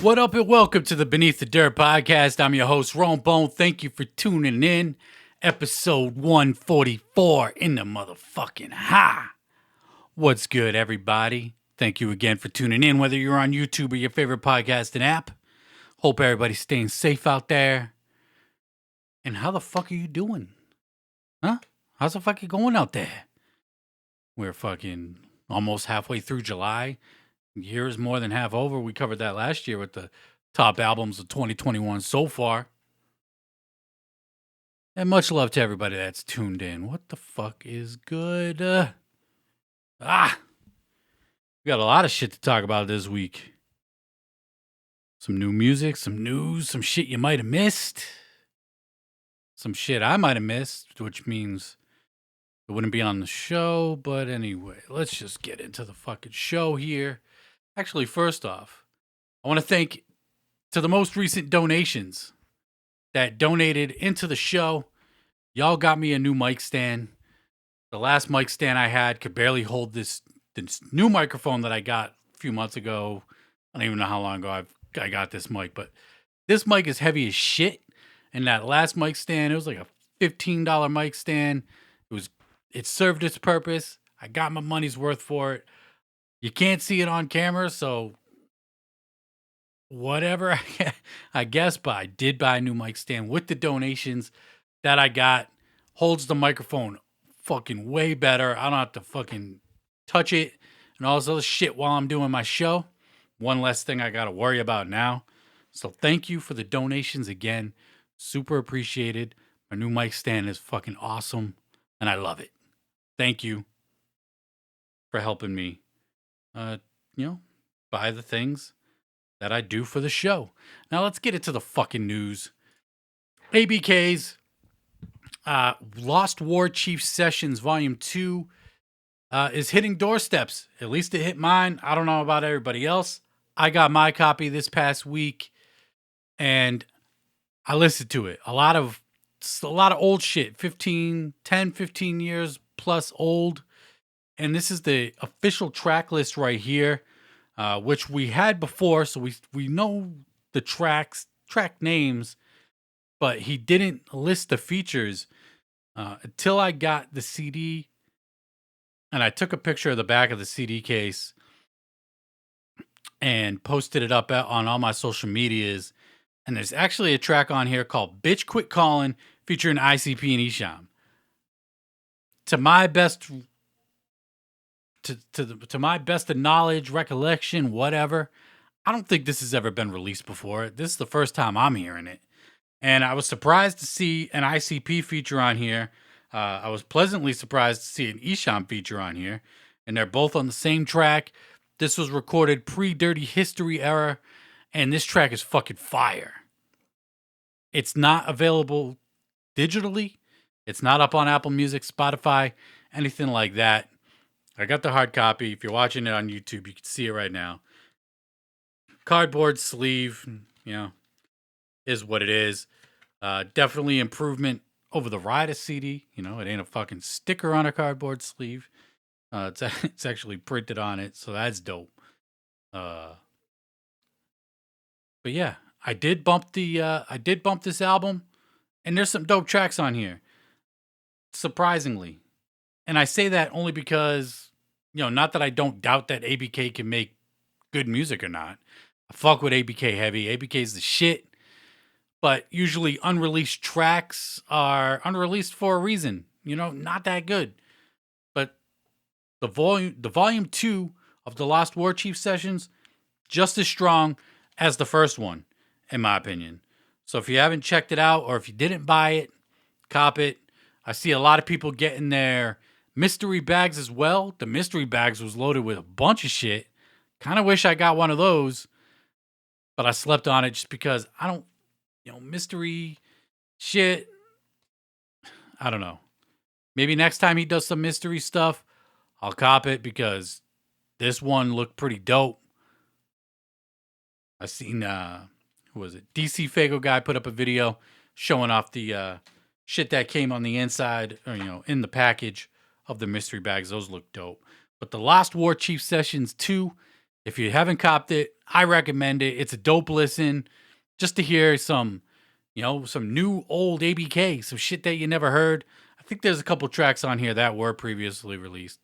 What up and welcome to the Beneath the Dirt podcast. I'm your host, Ron Bone. Thank you for tuning in. Episode 144 in the motherfucking high. What's good, everybody? Thank you again for tuning in, whether you're on YouTube or your favorite podcasting app. Hope everybody's staying safe out there. And how the fuck are you doing? Huh? How's the fuck you going out there? We're fucking almost halfway through July. Year is more than half over. We covered that last year with the top albums of 2021 so far. And much love to everybody that's tuned in. What the fuck is good? We got a lot of shit to talk about this week. Some new music, some news, some shit you might have missed. Some shit I might have missed, which means it wouldn't be on the show. But anyway, let's just get into the fucking show here. Actually, first off, I want to thank to the most recent donations that donated into the show. Y'all got me a new mic stand. The last mic stand I had could barely hold this new microphone that I got a few months ago. I don't even know how long ago I got this mic, but this mic is heavy as shit. And that last mic stand, it was like a $15 mic stand. It served its purpose. I got my money's worth for it. You can't see it on camera, so whatever, I guess, but I did buy a new mic stand with the donations that I got. Holds the microphone fucking way better. I don't have to fucking touch it and all this other shit while I'm doing my show. One less thing I got to worry about now. So thank you for the donations again. Super appreciated. My new mic stand is fucking awesome, and I love it. Thank you for helping me. Buy the things that I do for the show. Now let's get into the fucking news. ABK's Lost War Chief Sessions Volume 2 is hitting doorsteps. At least it hit mine. I don't know about everybody else. I got my copy this past week, and I listened to it. A lot of old shit. 15 years plus old. And this is the official track list right here, which we had before, so we know the track names, but he didn't list the features until I got the CD, and I took a picture of the back of the CD case and posted it up on all my social medias. And there's actually a track on here called "Bitch Quit Callin'" featuring ICP and Esham. To my best. To my best of knowledge, recollection, whatever, I don't think this has ever been released before. This is the first time I'm hearing it. And I was surprised to see an ICP feature on here. I was pleasantly surprised to see an Esham feature on here. And they're both on the same track. This was recorded pre-Dirty History era. And this track is fucking fire. It's not available digitally. It's not up on Apple Music, Spotify, anything like that. I got the hard copy. If you're watching it on YouTube, you can see it right now. Cardboard sleeve, is what it is. Definitely improvement over the Rider CD. It ain't a fucking sticker on a cardboard sleeve. It's actually printed on it, so that's dope. But yeah, I did bump this album, and there's some dope tracks on here. Surprisingly. And I say that only because, not that I don't doubt that ABK can make good music or not. I fuck with ABK heavy. ABK's the shit. But usually unreleased tracks are unreleased for a reason. Not that good. But the volume 2 of the Lost War Chief Sessions, just as strong as the first one, in my opinion. So if you haven't checked it out, or if you didn't buy it, cop it. I see a lot of people getting their mystery bags as well. The mystery bags was loaded with a bunch of shit. Kind of wish I got one of those, but I slept on it just because I don't, mystery shit. I don't know. Maybe next time he does some mystery stuff, I'll cop it because this one looked pretty dope. I seen, who was it? DC Fago guy put up a video showing off the shit that came on the inside, or, in the package of the mystery bags. Those look dope. But the Lost War Chief Sessions 2 If you haven't copped it, I recommend it. It's a dope listen just to hear some, some new old ABK, some shit that you never heard. I think there's a couple tracks on here that were previously released.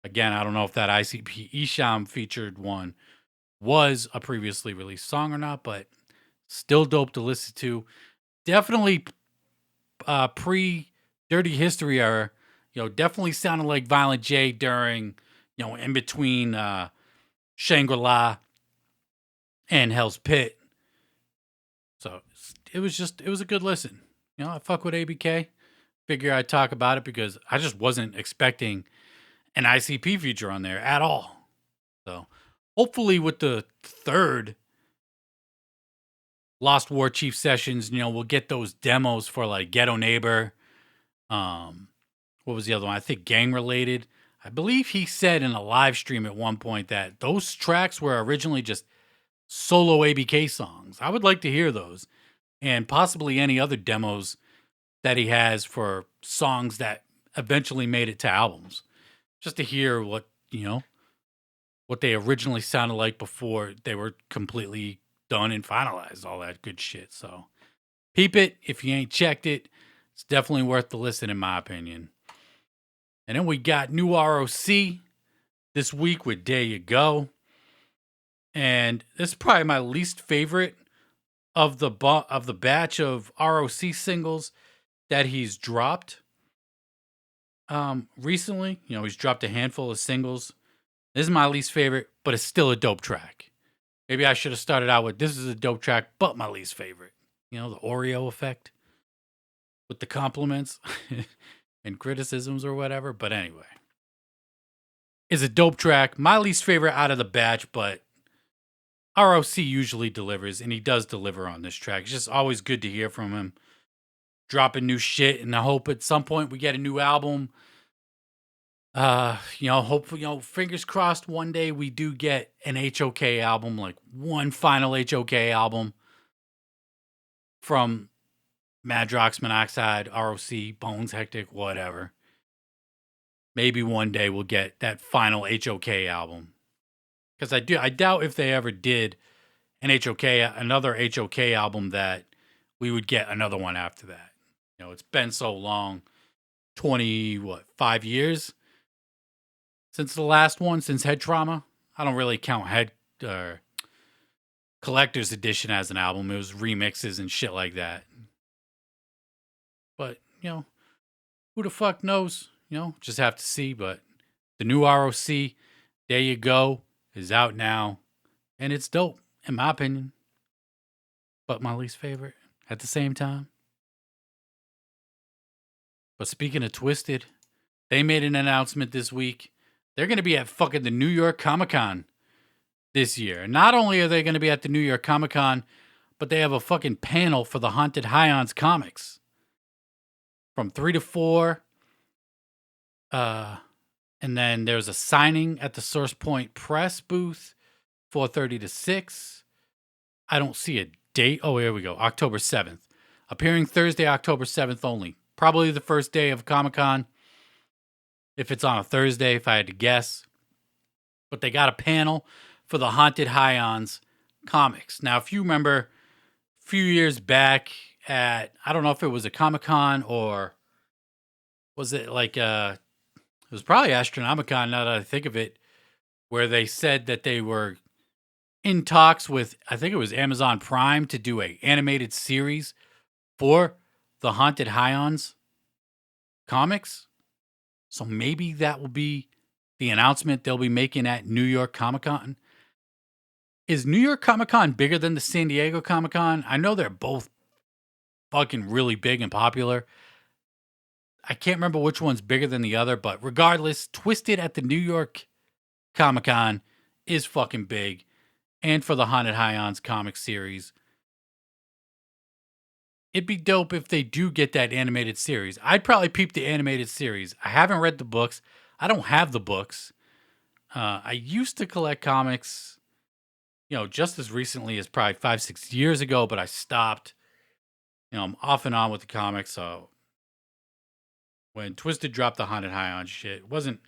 Again, I don't know if that ICP Isham featured one was a previously released song or not, but still dope to listen to. Definitely pre Dirty History era, definitely sounded like Violent J during, in between Shangri-La and Hell's Pit. So it was a good listen. I fuck with ABK. Figure I'd talk about it because I just wasn't expecting an ICP feature on there at all. So hopefully with the third Lost War Chief sessions, we'll get those demos for like Ghetto Neighbor. What was the other one? I think Gang Related. I believe he said in a live stream at one point that those tracks were originally just solo ABK songs. I would like to hear those and possibly any other demos that he has for songs that eventually made it to albums. Just to hear what they originally sounded like before they were completely done and finalized, all that good shit. So peep it. If you ain't checked it, it's definitely worth the listen in my opinion. And then we got new R.O.C. this week with There You Go. And this is probably my least favorite of the batch of R.O.C. singles that he's dropped recently. He's dropped a handful of singles. This is my least favorite, but it's still a dope track. Maybe I should have started out with this is a dope track, but my least favorite. The Oreo effect with the compliments and criticisms or whatever. But anyway, it's a dope track. My least favorite out of the batch, but R.O.C. usually delivers, and he does deliver on this track. It's just always good to hear from him. Dropping new shit, and I hope at some point we get a new album. Hopefully, fingers crossed one day we do get an HOK album, like one final HOK album from Madrox, Monoxide, R.O.C, Bones, Hectic, whatever. Maybe one day we'll get that final HOK album. Because I doubt if they ever did another HOK album that we would get another one after that. It's been so long, 5 years since the last one, since Head Trauma. I don't really count Head Collector's Edition as an album. It was remixes and shit like that. But, who the fuck knows? Just have to see. But the new R.O.C, There You Go, is out now. And it's dope, in my opinion. But my least favorite at the same time. But speaking of Twiztid, they made an announcement this week. They're going to be at fucking the New York Comic Con this year. Not only are they going to be at the New York Comic Con, but they have a fucking panel for the Haunted Highons comics. From 3 to 4. And then there's a signing at the Source Point Press booth, 4:30 to 6. I don't see a date. Oh, here we go. October 7th. Appearing Thursday, October 7th only. Probably the first day of Comic-Con. If it's on a Thursday, if I had to guess. But they got a panel for the Haunted Highons comics. Now, if you remember, a few years back at, I don't know if it was a Comic-Con or was it like it was probably Astronomicon now that I think of it, where they said that they were in talks with, I think it was Amazon Prime, to do a animated series for the Haunted Highons comics. So maybe that will be the announcement they'll be making at New York Comic Con. Is New York Comic Con bigger than the San Diego Comic Con? I know they're both fucking really big and popular. I can't remember which one's bigger than the other, but regardless, Twiztid at the New York Comic Con is fucking big. And for the Haunted Highons comic series. It'd be dope if they do get that animated series. I'd probably peep the animated series. I haven't read the books. I don't have the books. I used to collect comics, just as recently as probably 5-6 years ago, but I stopped. I'm off and on with the comics, so when Twiztid dropped the Haunted Highons shit, it wasn't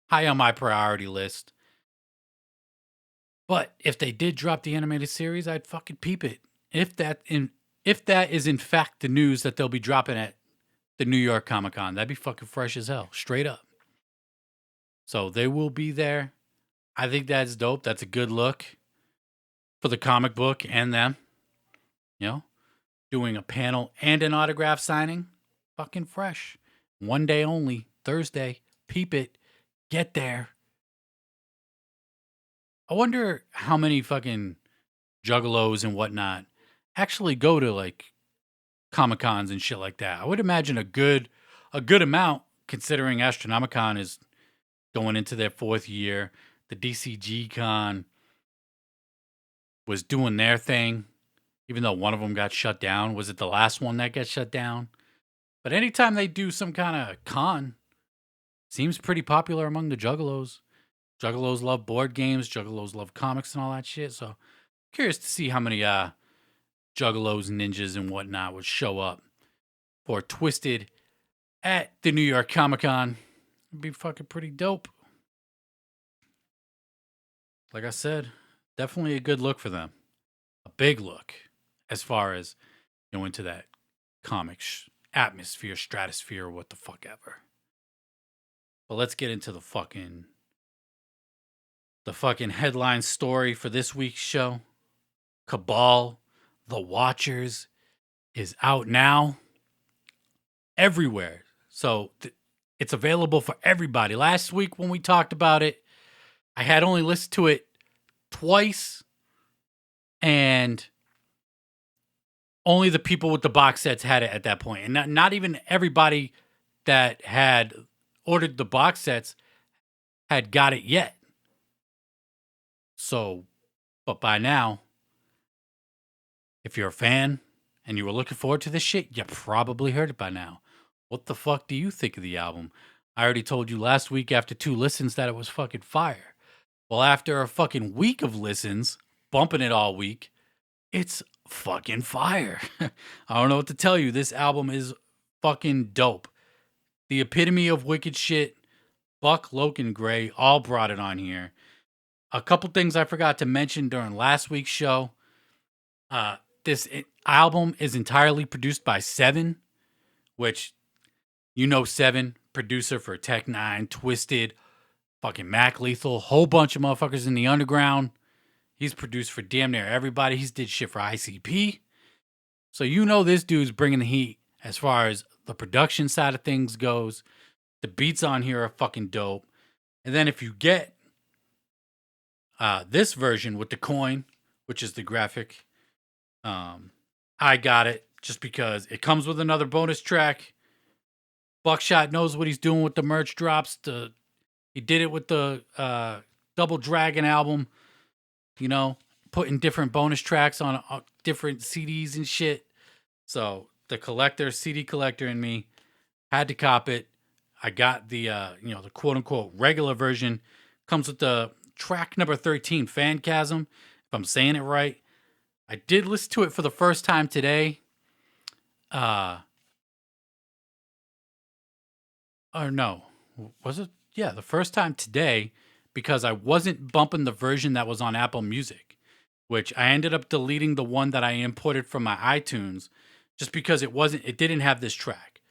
high on my priority list. But if they did drop the animated series, I'd fucking peep it. If that is in fact the news that they'll be dropping at the New York Comic Con, that'd be fucking fresh as hell, straight up. So they will be there. I think that's dope. That's a good look for the comic book and them. You know, doing a panel and an autograph signing. Fucking fresh. One day only, Thursday. Peep it. Get there. I wonder how many fucking juggalos and whatnot actually go to like Comic Cons and shit like that. I would imagine a good amount, considering Astronomicon is going into their 4th year. The DCG Con was doing their thing, even though one of them got shut down. Was it the last one that got shut down? But anytime they do some kind of con, seems pretty popular among the juggalos. Juggalos love board games. Juggalos love comics and all that shit. So curious to see how many juggalos, ninjas, and whatnot would show up for Twiztid at the New York Comic Con. It'd be fucking pretty dope. Like I said, definitely a good look for them. A big look as far as into that comic atmosphere, stratosphere, what the fuck ever. But let's get into the fucking headline story for this week's show. Cabal, The Watchers, is out now everywhere. So it's available for everybody. Last week when we talked about it, I had only listened to it twice, and only the people with the box sets had it at that point. And not even everybody that had ordered the box sets had got it yet. So, but by now, if you're a fan and you were looking forward to this shit, you probably heard it by now. What the fuck do you think of the album? I already told you last week after 2 listens that it was fucking fire. Well, after a fucking week of listens, bumping it all week, it's fucking fire. I don't know what to tell you. This album is fucking dope. The epitome of wicked shit. Buck, Loke, and Gray all brought it on here. A couple things I forgot to mention during last week's show. This album is entirely produced by Seven, which, Seven, producer for Tech Nine, Twiztid, fucking Mac Lethal, whole bunch of motherfuckers in the underground. He's produced for damn near everybody. He's did shit for ICP. So this dude's bringing the heat as far as the production side of things goes. The beats on here are fucking dope. And then if you get this version with the coin, which is the graphic, I got it just because it comes with another bonus track. Bukshot knows what he's doing with the merch drops. He did it with the Double Dragon album, putting different bonus tracks on different CDs and shit. So the CD collector in me had to cop it. I got the the quote unquote regular version. Comes with the track number 13, Phantasm, if I'm saying it right. I did listen to it for the first time today. Or no. Was it? Yeah, the first time today, because I wasn't bumping the version that was on Apple Music, which I ended up deleting the one that I imported from my iTunes just because it didn't have this track.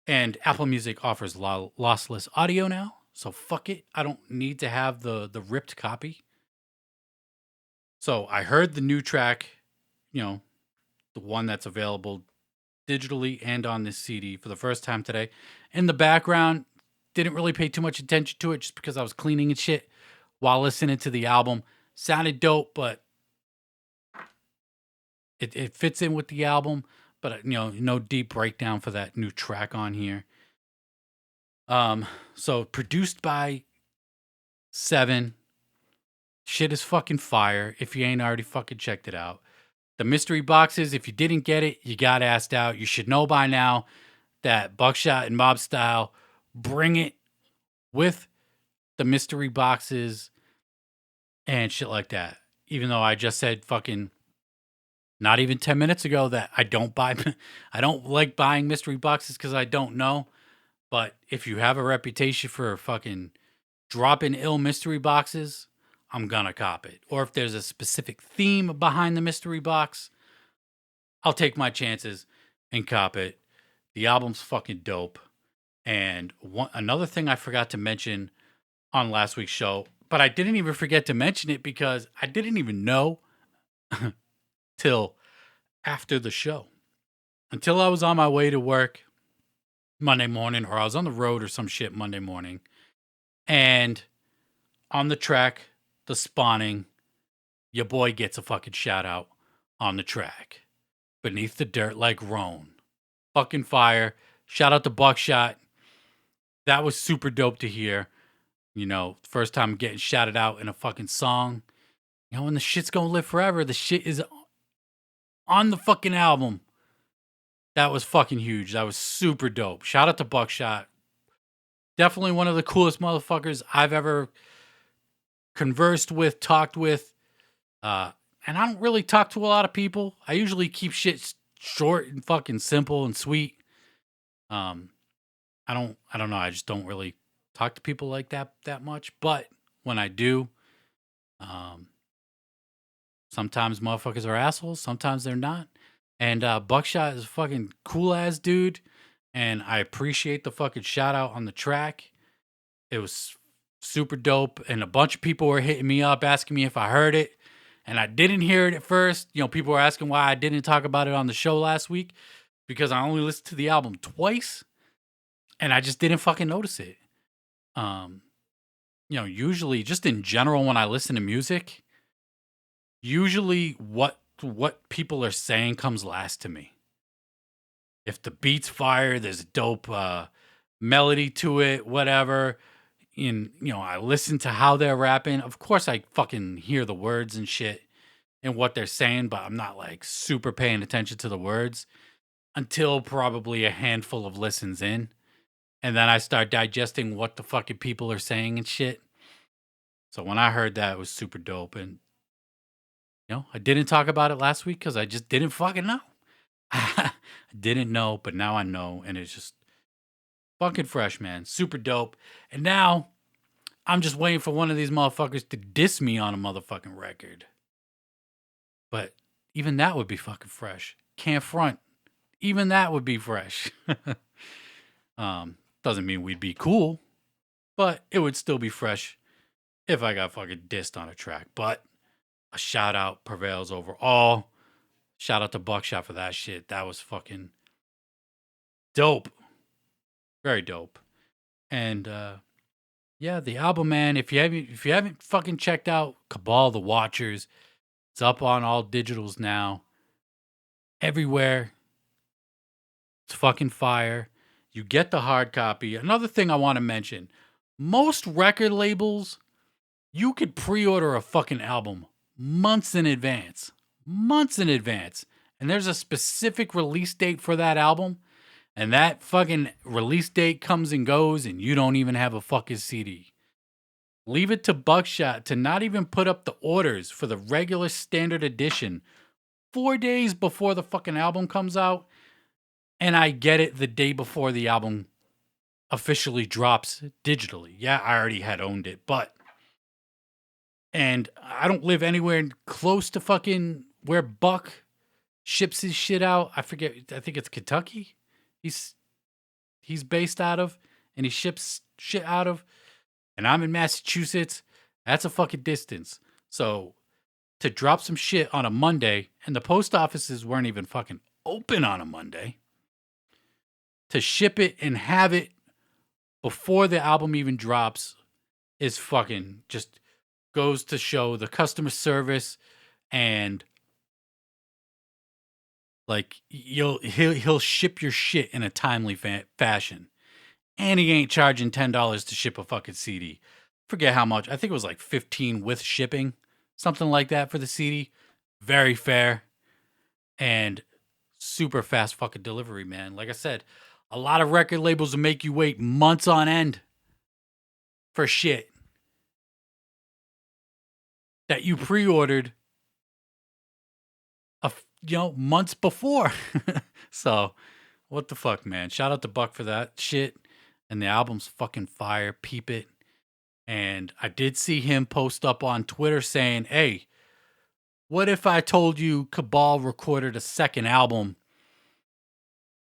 And Apple Music offers lossless audio now, so fuck it. I don't need to have the ripped copy. So I heard the new track, the one that's available digitally and on this CD for the first time today. In the background, didn't really pay too much attention to it just because I was cleaning and shit while listening to the album. Sounded dope, but it fits in with the album. But no deep breakdown for that new track on here. So produced by Seven. Shit is fucking fire. If you ain't already fucking checked it out. The mystery boxes, if you didn't get it, you got asked out. You should know by now that Bukshot and Mobstyle bring it with the mystery boxes and shit like that. Even though I just said fucking not even 10 minutes ago that I don't like buying mystery boxes because I don't know. But if you have a reputation for fucking dropping ill mystery boxes, I'm gonna cop it. Or if there's a specific theme behind the mystery box, I'll take my chances and cop it. The album's fucking dope. And another thing I forgot to mention on last week's show, but I didn't even forget to mention it because I didn't even know till after the show. Until I was on my way to work Monday morning, or I was on the road or some shit Monday morning. And on the track, the spawning, your boy gets a fucking shout out on the track. Beneath the Dirt like Roan. Fucking fire. Shout out to Bukshot. That was super dope to hear. You know, first time getting shouted out in a fucking song. You know, when the shit's gonna live forever, the shit is on the fucking album. That was fucking huge. That was super dope. Shout out to Bukshot. Definitely one of the coolest motherfuckers I've ever conversed with, talked with. And I don't really talk to a lot of people. I usually keep shit short and fucking simple and sweet. I don't know. I just don't really talk to people like that much. But when I do, sometimes motherfuckers are assholes. Sometimes they're not. And Bukshot is a fucking cool ass dude. And I appreciate the fucking shout out on the track. It was super dope. And a bunch of people were hitting me up asking me if I heard it. And I didn't hear it at first. You know, people were asking why I didn't talk about it on the show last week. Because I only listened to the album twice. And I just didn't fucking notice it. You know, usually just in general when I listen to music, usually what people are saying comes last to me. If the beat's fire, there's a dope melody to it, whatever. You know, I listen to how they're rapping. Of course, I fucking hear the words and shit and what they're saying, but I'm not like super paying attention to the words until probably a handful of listens in. And then I start digesting what the fucking people are saying and shit. So when I heard that, it was super dope. And, you know, I didn't talk about it last week because I just didn't fucking know. I didn't know, but now I know. And it's just fucking fresh, man. Super dope. And now I'm just waiting for one of these motherfuckers to diss me on a motherfucking record. But even that would be fucking fresh. Can't front. Even that would be fresh. Doesn't mean we'd be cool, but it would still be fresh if I got fucking dissed on a track. But a shout out prevails over all. Shout out to Bukshot for that shit. That was fucking dope. Very dope. And yeah, the album, man, if you haven't fucking checked out Cabal the Watchers, it's up on all digitals now. Everywhere. It's fucking fire. You get the hard copy. Another thing I want to mention. Most record labels, you could pre-order a fucking album months in advance. Months in advance. And there's a specific release date for that album. And that fucking release date comes and goes and you don't even have a fucking CD. Leave it to Bukshot to not even put up the orders for the regular standard edition 4 days before the fucking album comes out. And I get it the day before the album officially drops digitally. Yeah, I already had owned it, and I don't live anywhere close to fucking where Buck ships his shit out. I forget. I think it's Kentucky. He's based out of, and he ships shit out of. And I'm in Massachusetts. That's a fucking distance. So to drop some shit on a Monday, and the post offices weren't even fucking open on a Monday. To ship it and have it before the album even drops is fucking just goes to show the customer service and like he'll ship your shit in a timely fashion. And he ain't charging $10 to ship a fucking CD. Forget how much. I think it was like $15 with shipping. Something like that for the CD. Very fair. And super fast fucking delivery, man. Like I said, a lot of record labels will make you wait months on end for shit that you pre-ordered months before. So, what the fuck, man? Shout out to Buck for that shit. And the album's fucking fire. Peep it. And I did see him post up on Twitter saying, hey, what if I told you Cabal recorded a second album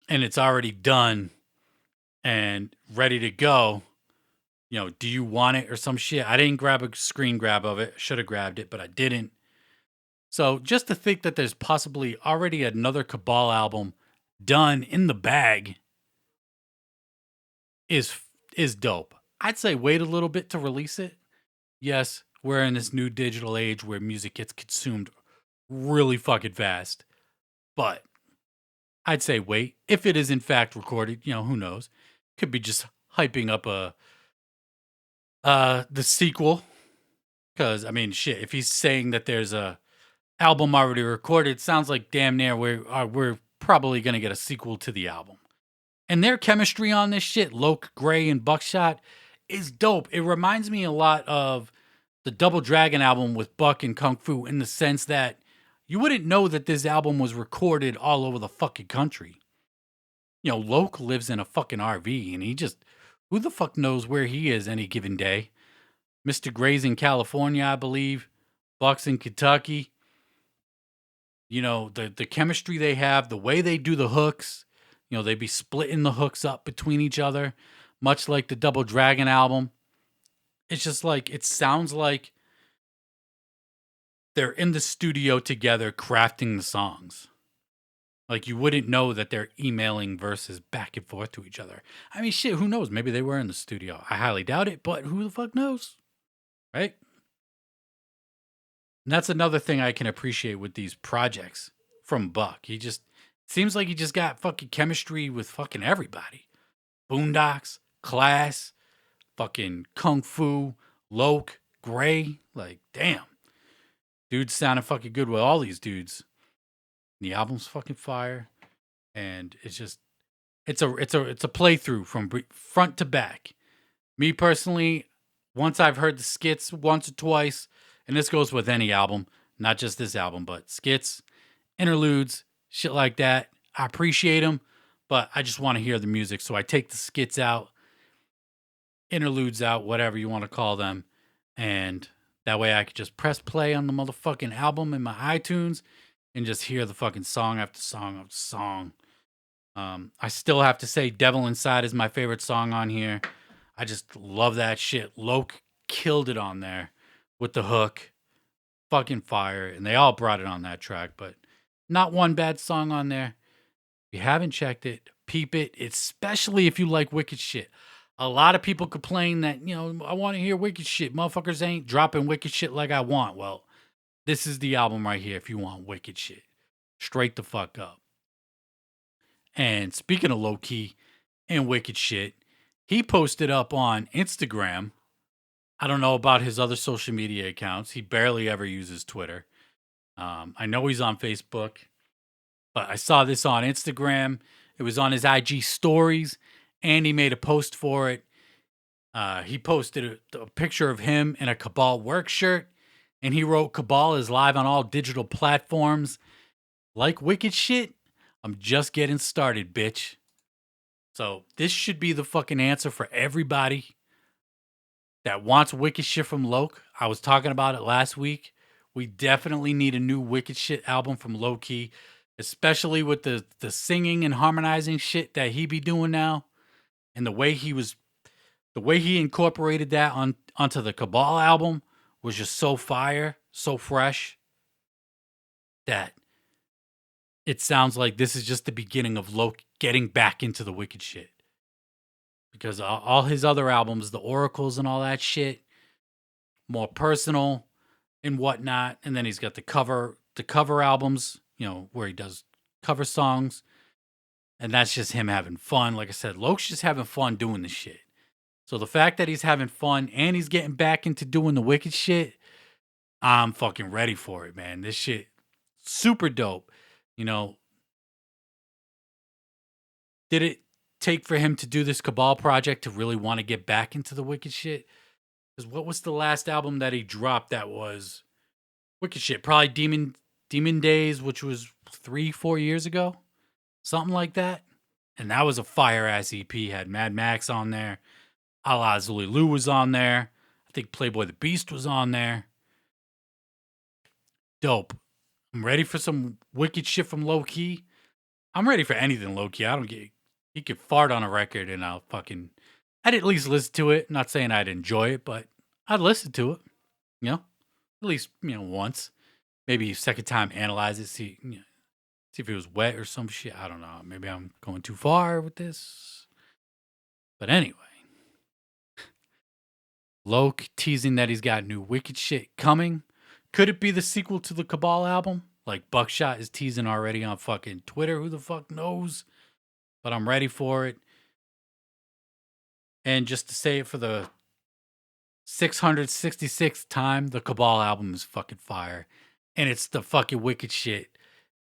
and it's already done and ready to go? Do you want it or some shit? I didn't grab a screen grab of it. Should have grabbed it, but I didn't. So just to think that there's possibly already another Cabal album done in the bag is dope. I'd say wait a little bit to release it. Yes, we're in this new digital age where music gets consumed really fucking fast. But I'd say wait. If it is in fact recorded, who knows? Could be just hyping up the sequel. Cause I mean shit, if he's saying that there's a album already recorded, it sounds like damn near we're probably gonna get a sequel to the album. And their chemistry on this shit, Loke, Gray, and Bukshot, is dope. It reminds me a lot of the Double Dragon album with Buck and Kung Fu in the sense that you wouldn't know that this album was recorded all over the fucking country. Loke lives in a fucking RV and who the fuck knows where he is any given day? Mr. Gray's in California, I believe. Buck's in Kentucky. The chemistry they have, the way they do the hooks, they be splitting the hooks up between each other, much like the Double Dragon album. It's just like, it sounds like they're in the studio together crafting the songs. Like, you wouldn't know that they're emailing verses back and forth to each other. I mean, shit, who knows? Maybe they were in the studio. I highly doubt it, but who the fuck knows? Right? And that's another thing I can appreciate with these projects from Buck. He just seems like he just got fucking chemistry with fucking everybody. Boondocks, Class, fucking Kung Fu, Loke, Gray. Like, damn. Dudes sounded fucking good with all these dudes. The album's fucking fire. And it's just it's a playthrough from front to back. Me personally, once I've heard the skits once or twice, and this goes with any album, not just this album, but skits, interludes, shit like that. I appreciate them, but I just want to hear the music. So I take the skits out, interludes out, whatever you want to call them. And that way I could just press play on the motherfucking album in my iTunes and just hear the fucking song after song after song. I still have to say Devil Inside is my favorite song on here. I just love that shit. Loke killed it on there with the hook. Fucking fire. And they all brought it on that track, but not one bad song on there. If you haven't checked it, peep it, especially if you like wicked shit. A lot of people complain that, I want to hear wicked shit. Motherfuckers ain't dropping wicked shit like I want. Well, this is the album right here if you want wicked shit. Straight the fuck up. And speaking of low key and wicked shit, he posted up on Instagram. I don't know about his other social media accounts. He barely ever uses Twitter. I know he's on Facebook, but I saw this on Instagram. It was on his IG stories, and he made a post for it. He posted a picture of him in a Cabal work shirt, and he wrote, Cabal is live on all digital platforms. Like wicked shit? I'm just getting started, bitch. So this should be the fucking answer for everybody that wants wicked shit from Loke. I was talking about it last week. We definitely need a new wicked shit album from Low-Key, especially with the singing and harmonizing shit that he be doing now, and the way he incorporated that onto the Cabal album was just so fire, so fresh that it sounds like this is just the beginning of Loke getting back into the wicked shit. Because all his other albums, the Oracles and all that shit, more personal and whatnot. And then he's got the cover albums, where he does cover songs. And that's just him having fun. Like I said, Loke's just having fun doing this shit. So the fact that he's having fun and he's getting back into doing the wicked shit, I'm fucking ready for it, man. This shit, super dope. Did it take for him to do this Cabal project to really want to get back into the wicked shit? Because what was the last album that he dropped that was wicked shit? Probably Demon Days, which was 3-4 years ago, something like that. And that was a fire ass EP. Had Mad Max on there. A la Zulu was on there. I think Playboy the Beast was on there. Dope. I'm ready for some wicked shit from Low-Key. I'm ready for anything Low-Key. I don't get. He could fart on a record and I'd at least listen to it. Not saying I'd enjoy it, but I'd listen to it. You know, at least once. Maybe second time, analyze it, see if it was wet or some shit. I don't know. Maybe I'm going too far with this. But anyway, Loke teasing that he's got new wicked shit coming. Could it be the sequel to the Cabal album? Like Bukshot is teasing already on fucking Twitter. Who the fuck knows? But I'm ready for it. And just to say it for the 666th time, the Cabal album is fucking fire. And it's the fucking wicked shit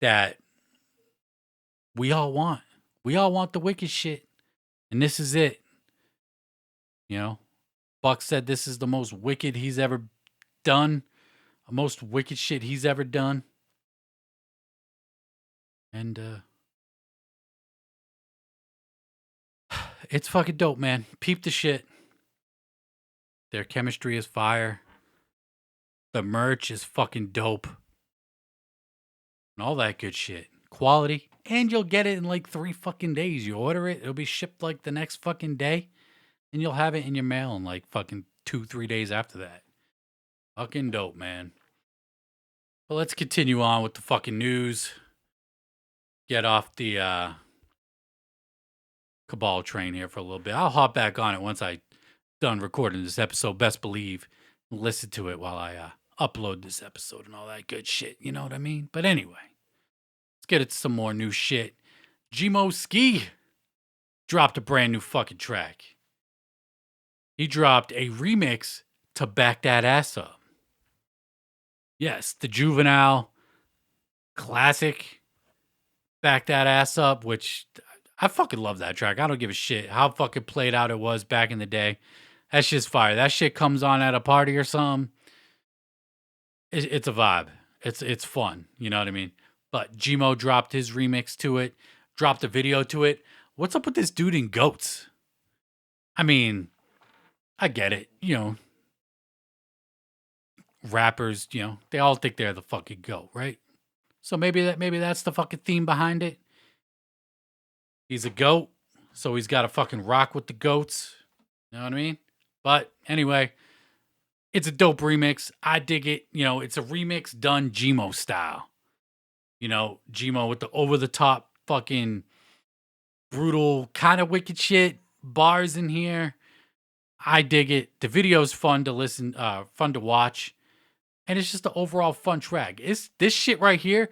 that we all want. We all want the wicked shit. And this is it. You know? Buck said this is the most wicked he's ever done. The most wicked shit he's ever done. And it's fucking dope, man. Peep the shit. Their chemistry is fire. The merch is fucking dope. And all that good shit. Quality. And you'll get it in like 3 fucking days. You order it, it'll be shipped like the next fucking day. And you'll have it in your mail in like fucking 2-3 days after that. Fucking dope, man. But let's continue on with the fucking news. Get off the Cabal train here for a little bit. I'll hop back on it once I done recording this episode. Best believe. Listen to it while I upload this episode and all that good shit. You know what I mean? But anyway, let's get into some more new shit. Skee dropped a brand new fucking track. He dropped a remix to Back That Ass Up. Yes, the juvenile classic Back That Ass Up, which I fucking love that track. I don't give a shit how fucking played out it was back in the day. That shit's fire. That shit comes on at a party or something. It's a vibe. It's fun. You know what I mean? But Gmo dropped his remix to it, dropped a video to it. What's up with this dude in goats? I mean, I get it. You know, rappers, they all think they're the fucking goat, right? So maybe that's the fucking theme behind it. He's a goat, so he's got to fucking rock with the goats. You know what I mean? But anyway, it's a dope remix. I dig it. It's a remix done Gmo style. Gmo with the over-the-top fucking brutal kind of wicked shit. Bars in here. I dig it. The video's fun to listen, fun to watch. And it's just an overall fun track. It's this shit right here.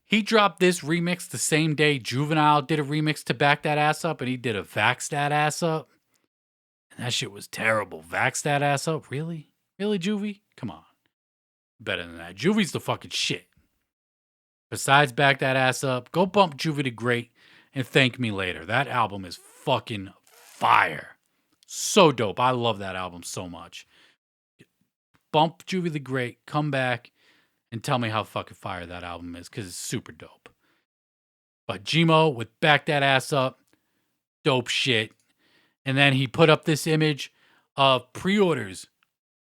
He dropped this remix the same day Juvenile did a remix to Back That Ass Up, and he did a Vax That Ass Up. And that shit was terrible. Vax That Ass Up? Really? Really, Juvie? Come on. Better than that. Juvie's the fucking shit. Besides Back That Ass Up, go bump Juvie the Great and thank me later. That album is fucking fire. So dope. I love that album so much. Bump Juvie the Great, come back, and tell me how fucking fire that album is, because it's super dope. But Gmo with Back That Ass Up, dope shit. And then he put up this image of pre-orders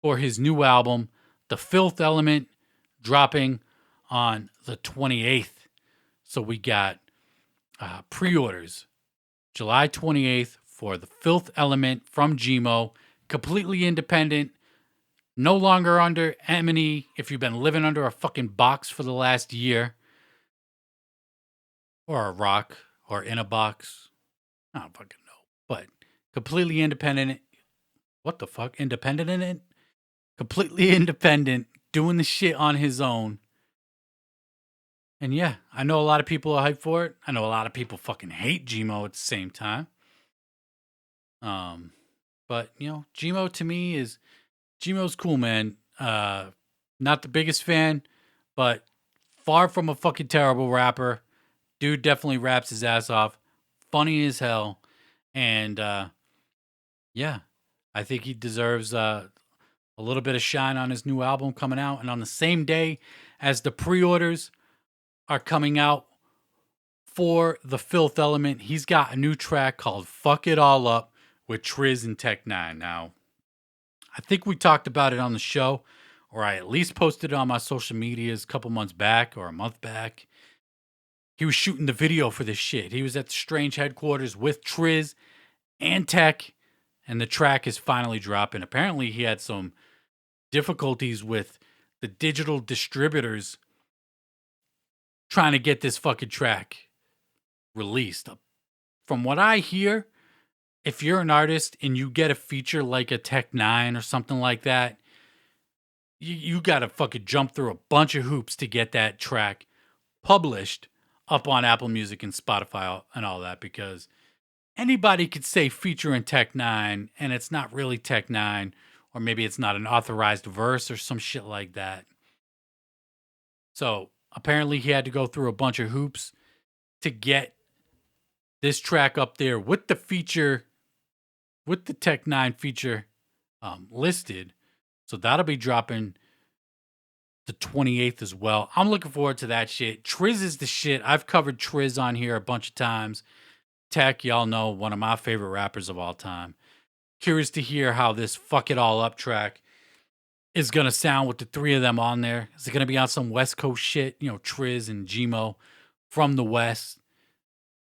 for his new album, The Filth Element, dropping on the 28th. So we got pre-orders July 28th for The Filth Element from Gmo, completely independent. No longer under enmity if you've been living under a fucking box for the last year. Or a rock. Or in a box. I don't fucking know. But completely independent. What the fuck? Independent in it? Completely independent. Doing the shit on his own. And yeah, I know a lot of people are hyped for it. I know a lot of people fucking hate Gmo at the same time. But, Gmo to me is... Gmo's cool, man. Not the biggest fan, but far from a fucking terrible rapper. Dude definitely raps his ass off. Funny as hell. And, yeah, I think he deserves a little bit of shine on his new album coming out. And on the same day as the pre-orders are coming out for The Filth Element, he's got a new track called Fuck It All Up with Triz and Tech 9. Now, I think we talked about it on the show, or I at least posted it on my social medias a couple months back or a month back. He was shooting the video for this shit. He was at the Strange headquarters with Triz and Tech, and the track is finally dropping. Apparently, he had some difficulties with the digital distributors trying to get this fucking track released. From what I hear, if you're an artist and you get a feature like a Tech 9 or something like that, you got to fucking jump through a bunch of hoops to get that track published up on Apple Music and Spotify and all that, because anybody could say feature in Tech 9 and it's not really Tech 9, or maybe it's not an authorized verse or some shit like that. So apparently he had to go through a bunch of hoops to get this track up there with the feature, with the Tech 9 feature listed. So that'll be dropping the 28th as well. I'm looking forward to that shit. Triz is the shit. I've covered Triz on here a bunch of times. Tech, y'all know, one of my favorite rappers of all time. Curious to hear how this Fuck It All Up track is going to sound with the three of them on there. Is it going to be on some West Coast shit? You know, Triz and Gmo from the West.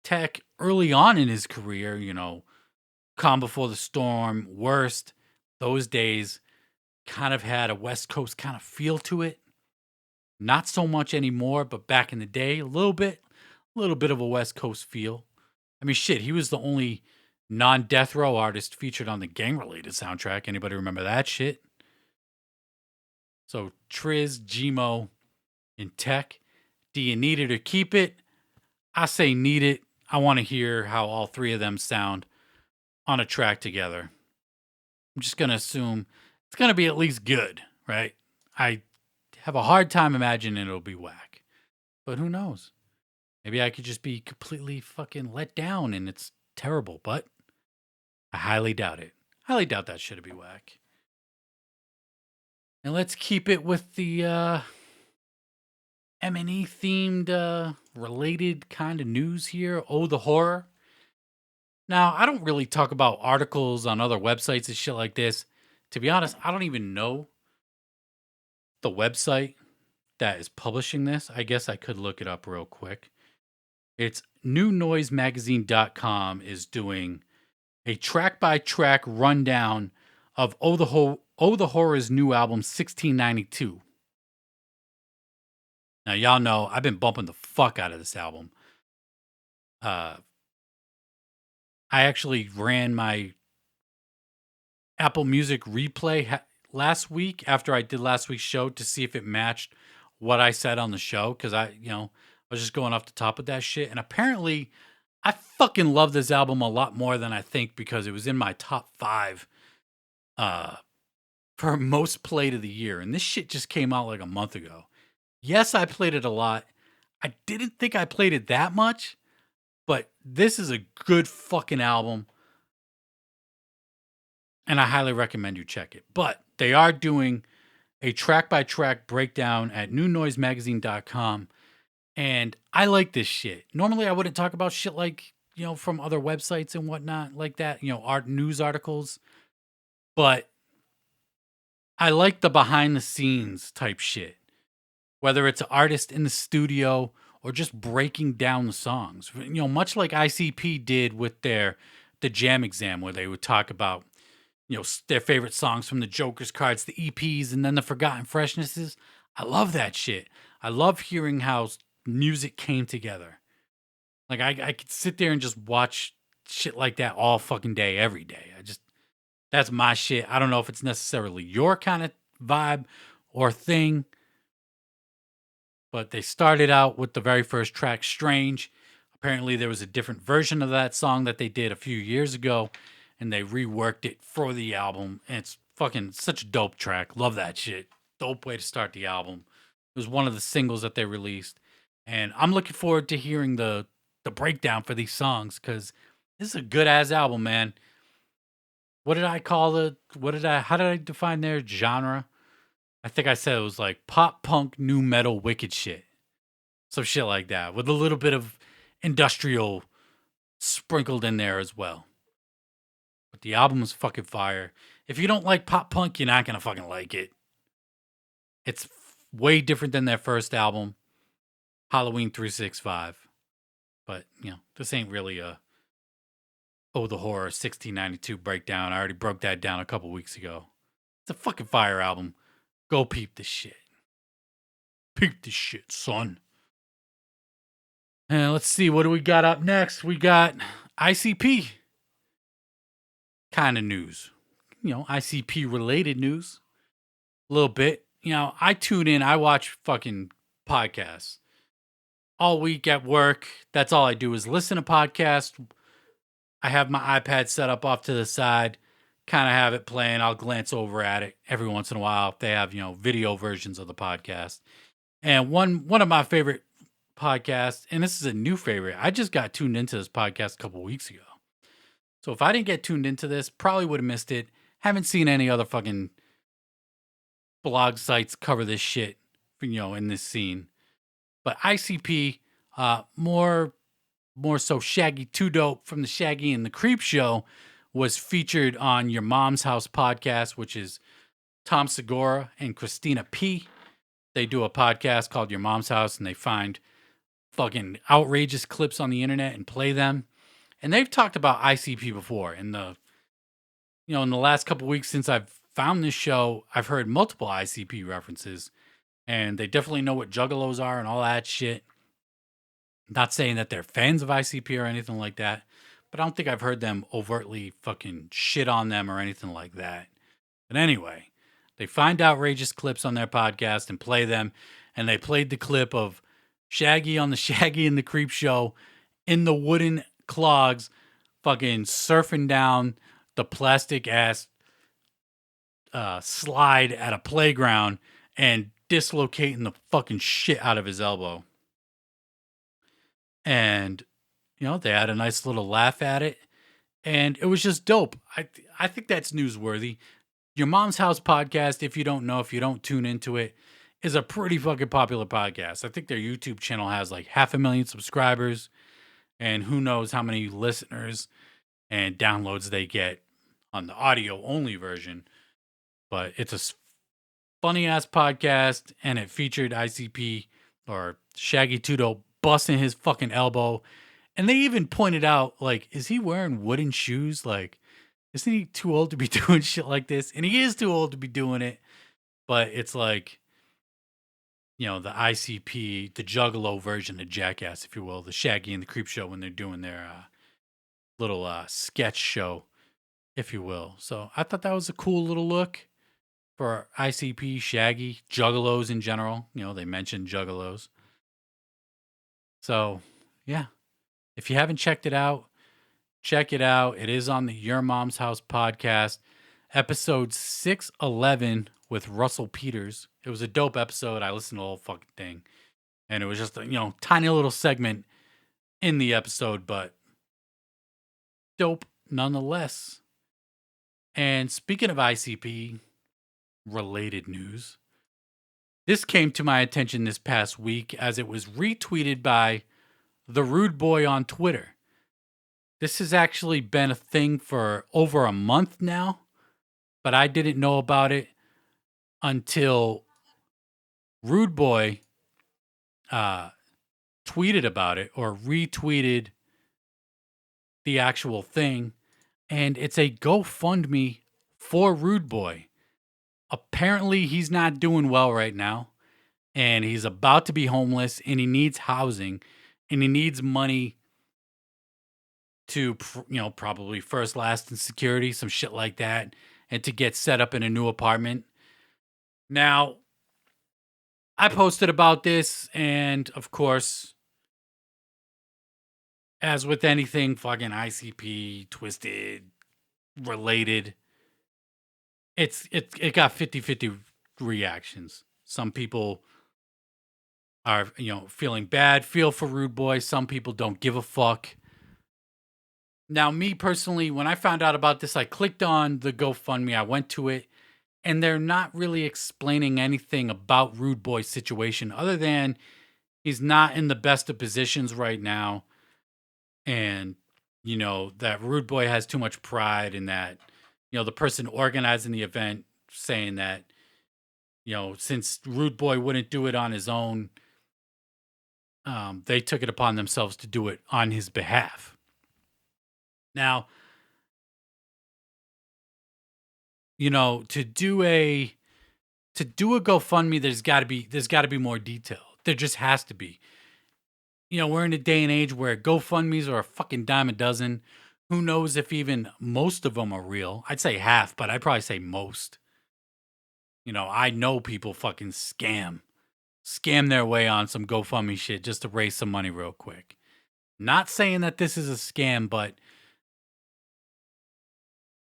Tech, early on in his career, you know, Calm Before the Storm, Worst, those days kind of had a West Coast kind of feel to it. Not so much anymore, but back in the day, a little bit of a West Coast feel. I mean, shit, he was the only non-death row artist featured on the gang-related soundtrack. Anybody remember that shit? So, Triz, Gmo, and Tech, do you need it or keep it? I say need it. I want to hear how all three of them sound on a track together. I'm just going to assume it's going to be at least good, right? I have a hard time imagining it'll be whack. But who knows? Maybe I could just be completely fucking let down and it's terrible, but I highly doubt it. Highly doubt that shit'll be whack. And let's keep it with the M&E themed related kind of news here. Oh, the horror. Now, I don't really talk about articles on other websites and shit like this. To be honest, I don't even know the website that is publishing this. I guess I could look it up real quick. It's newnoisemagazine.com is doing a track-by-track rundown of Oh the Horror's new album, 1692. Now, y'all know I've been bumping the fuck out of this album. I actually ran my Apple Music replay last week after I did last week's show to see if it matched what I said on the show, because I was just going off the top of that shit. And apparently, I fucking love this album a lot more than I think, because it was in my top 5 for most played of the year. And this shit just came out like a month ago. Yes, I played it a lot. I didn't think I played it that much, but this is a good fucking album. And I highly recommend you check it. But they are doing a track-by-track breakdown at newnoisemagazine.com. And I like this shit. Normally, I wouldn't talk about shit like, from other websites and whatnot like that, art news articles. But I like the behind-the-scenes type shit. Whether it's an artist in the studio or just breaking down the songs. Much like ICP did with the Jam Exam, where they would talk about, their favorite songs from the Joker's cards, the EPs, and then the Forgotten Freshnesses. I love that shit. I love hearing how music came together. Like, I could sit there and just watch shit like that all fucking day, every day. That's my shit. I don't know if it's necessarily your kind of vibe or thing, but they started out with the very first track, Strange. Apparently there was a different version of that song that they did a few years ago, and they reworked it for the album. And it's fucking such a dope track. Love that shit. Dope way to start the album. It was one of the singles that they released. And I'm looking forward to hearing the breakdown for these songs, because this is a good ass album, man. What did I call it? How did I define their genre? I think I said it was like pop punk, new metal, wicked shit. Some shit like that, with a little bit of industrial sprinkled in there as well. But the album is fucking fire. If you don't like pop punk, you're not gonna fucking like it. It's way different than their first album, Halloween 365. But, this ain't really a the Horror 1692 breakdown. I already broke that down a couple weeks ago. It's a fucking fire album. Go peep this shit. Peep this shit, son. And let's see, what do we got up next? We got ICP kind of news. ICP related news. A little bit. I tune in, I watch fucking podcasts. All week at work, that's all I do is listen to podcasts. I have my iPad set up off to the side, kind of have it playing. I'll glance over at it every once in a while if they have, video versions of the podcast. And one of my favorite podcasts, and this is a new favorite, I just got tuned into this podcast a couple weeks ago. So if I didn't get tuned into this, probably would have missed it. Haven't seen any other fucking blog sites cover this shit, in this scene. But ICP, more so Shaggy 2 Dope from the Shaggy and the Creep Show, was featured on Your Mom's House podcast, which is Tom Segura and Christina P. They do a podcast called Your Mom's House, and they find fucking outrageous clips on the internet and play them. And they've talked about ICP before. In the last couple weeks since I've found this show, I've heard multiple ICP references, and they definitely know what juggalos are and all that shit. Not saying that they're fans of ICP or anything like that, but I don't think I've heard them overtly fucking shit on them or anything like that. But anyway, they find outrageous clips on their podcast and play them, and they played the clip of Shaggy on the Shaggy and the Creep Show in the wooden clogs fucking surfing down the plastic ass slide at a playground and dislocating the fucking shit out of his elbow. And, they had a nice little laugh at it. And it was just dope. I think that's newsworthy. Your Mom's House podcast, if you don't tune into it, is a pretty fucking popular podcast. I think their YouTube channel has like 500,000 subscribers. And who knows how many listeners and downloads they get on the audio only version. But it's a funny ass podcast, and it featured ICP or Shaggy 2 Dope busting his fucking elbow. And they even pointed out, like, is he wearing wooden shoes? Like, isn't he too old to be doing shit like this? And he is too old to be doing it. But it's like, the ICP, the Juggalo version of Jackass, if you will, the Shaggy and the Creep Show when they're doing their little sketch show, if you will. So I thought that was a cool little look for ICP, Shaggy, Juggalos in general. They mentioned Juggalos. So, yeah. If you haven't checked it out, check it out. It is on the Your Mom's House podcast, episode 611 with Russell Peters. It was a dope episode. I listened to the whole fucking thing. And it was just a, tiny little segment in the episode, but dope nonetheless. And speaking of ICP related news, this came to my attention this past week as it was retweeted by the Rude Boy on Twitter. This has actually been a thing for over a month now, but I didn't know about it until Rude Boy tweeted about it or retweeted the actual thing. And it's a GoFundMe for Rude Boy. Apparently, he's not doing well right now, and he's about to be homeless, and he needs housing, and he needs money to, probably first, last, and security, some shit like that, and to get set up in a new apartment. Now, I posted about this, and of course, as with anything fucking ICP, Twiztid, related, it got 50-50 reactions. Some people are, feeling bad, feel for Rude Boy. Some people don't give a fuck. Now, me personally, when I found out about this, I clicked on the GoFundMe. I went to it, and they're not really explaining anything about Rude Boy's situation other than he's not in the best of positions right now. And, that Rude Boy has too much pride and that, the person organizing the event saying that, since Rude Boy wouldn't do it on his own, they took it upon themselves to do it on his behalf. Now, to do a GoFundMe, there's got to be more detail. There just has to be. We're in a day and age where GoFundMes are a fucking dime a dozen. Who knows if even most of them are real? I'd say half, but I'd probably say most. I know people fucking scam their way on some GoFundMe shit just to raise some money real quick. Not saying that this is a scam, but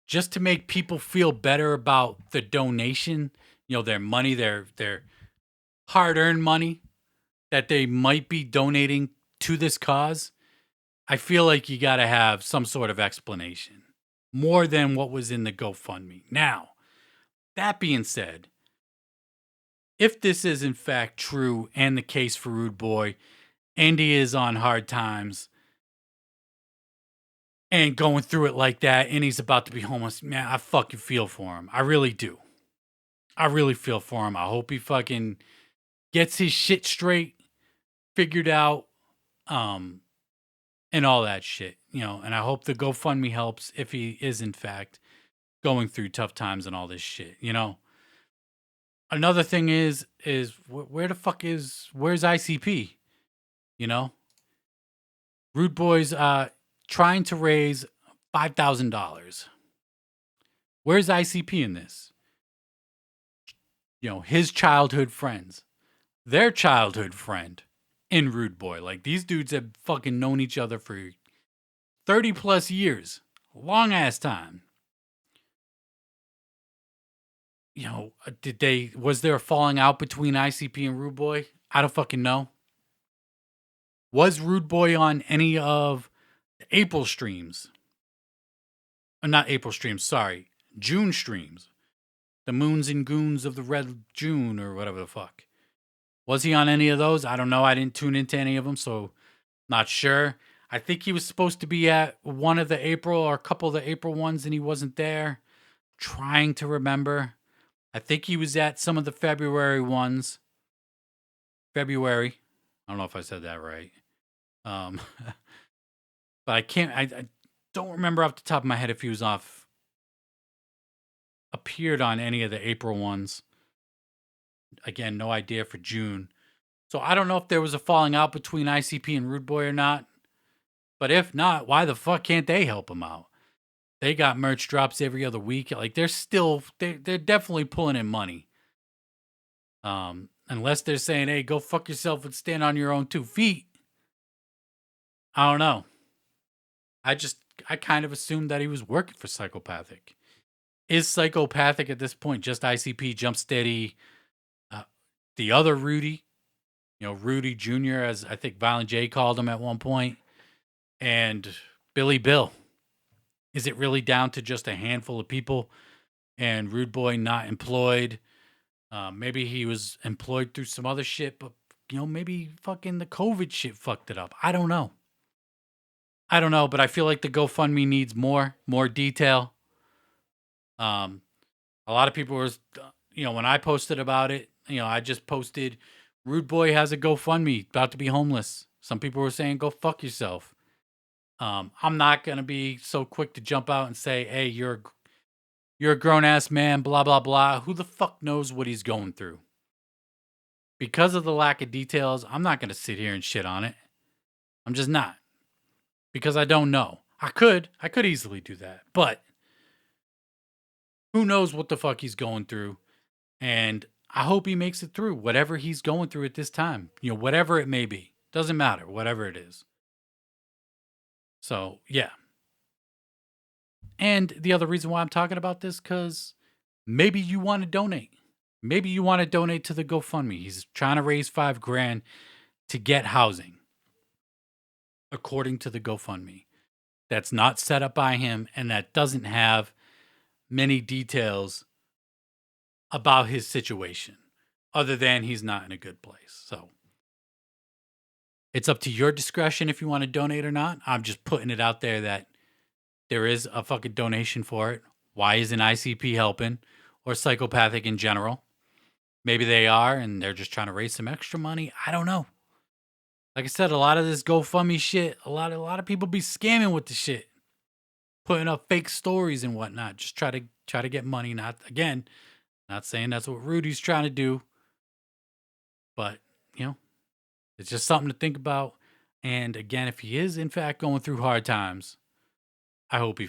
just to make people feel better about the donation, their money, their hard-earned money that they might be donating to this cause. I feel like you got to have some sort of explanation more than what was in the GoFundMe. Now, that being said, if this is in fact true and the case for Rude Boy, and he is on hard times and going through it like that, and he's about to be homeless, man, I fucking feel for him. I really do. I really feel for him. I hope he fucking gets his shit straight, figured out, and all that shit, and I hope the GoFundMe helps if he is in fact going through tough times and all this shit, Another thing is where the fuck where's ICP? Rude Boy's trying to raise $5,000. Where's ICP in this? His childhood friends, their childhood friend in Rude Boy. Like, these dudes have fucking known each other for 30 plus years. Long ass time. Was there a falling out between ICP and Rude Boy? I don't fucking know. Was Rude Boy on any of the April streams? Not April streams, sorry. June streams. The Moons and Goons of the Red June or whatever the fuck. Was he on any of those? I don't know. I didn't tune into any of them, so not sure. I think he was supposed to be at one of the April or a couple of the April ones and he wasn't there. Trying to remember. I think he was at some of the February ones. February. I don't know if I said that right. But I don't remember off the top of my head if he was appeared on any of the April ones. Again, no idea for June. So I don't know if there was a falling out between ICP and Rude Boy or not. But if not, why the fuck can't they help him out? They got merch drops every other week. Like, they're definitely pulling in money. Unless they're saying, hey, go fuck yourself and stand on your own 2 feet. I don't know. I kind of assumed that he was working for Psychopathic. Is Psychopathic at this point just ICP, Jump Steady, the other Rudy? Rudy Jr., as I think Violent J called him at one point, and Billy Bill. Is it really down to just a handful of people and Rude Boy not employed? Maybe he was employed through some other shit, but, maybe fucking the COVID shit fucked it up. I don't know. But I feel like the GoFundMe needs more detail. A lot of people were, when I posted about it, I just posted, Rude Boy has a GoFundMe, about to be homeless. Some people were saying, go fuck yourself. I'm not going to be so quick to jump out and say, hey, you're a grown-ass man, blah, blah, blah. Who the fuck knows what he's going through? Because of the lack of details, I'm not going to sit here and shit on it. I'm just not. Because I don't know. I could easily do that. But who knows what the fuck he's going through. And I hope he makes it through whatever he's going through at this time. Whatever it may be. Doesn't matter, whatever it is. So, yeah. And the other reason why I'm talking about this, because maybe you want to donate. Maybe you want to donate to the GoFundMe. He's trying to raise $5,000 to get housing, according to the GoFundMe. That's not set up by him, and that doesn't have many details about his situation, other than he's not in a good place. So it's up to your discretion if you want to donate or not. I'm just putting it out there that there is a fucking donation for it. Why isn't ICP helping, or Psychopathic in general? Maybe they are, and they're just trying to raise some extra money. I don't know. Like I said, a lot of this GoFundMe shit, a lot of people be scamming with the shit, putting up fake stories and whatnot, just try to get money. Not saying that's what Rudy's trying to do, but it's just something to think about. And again, if he is in fact going through hard times, I hope he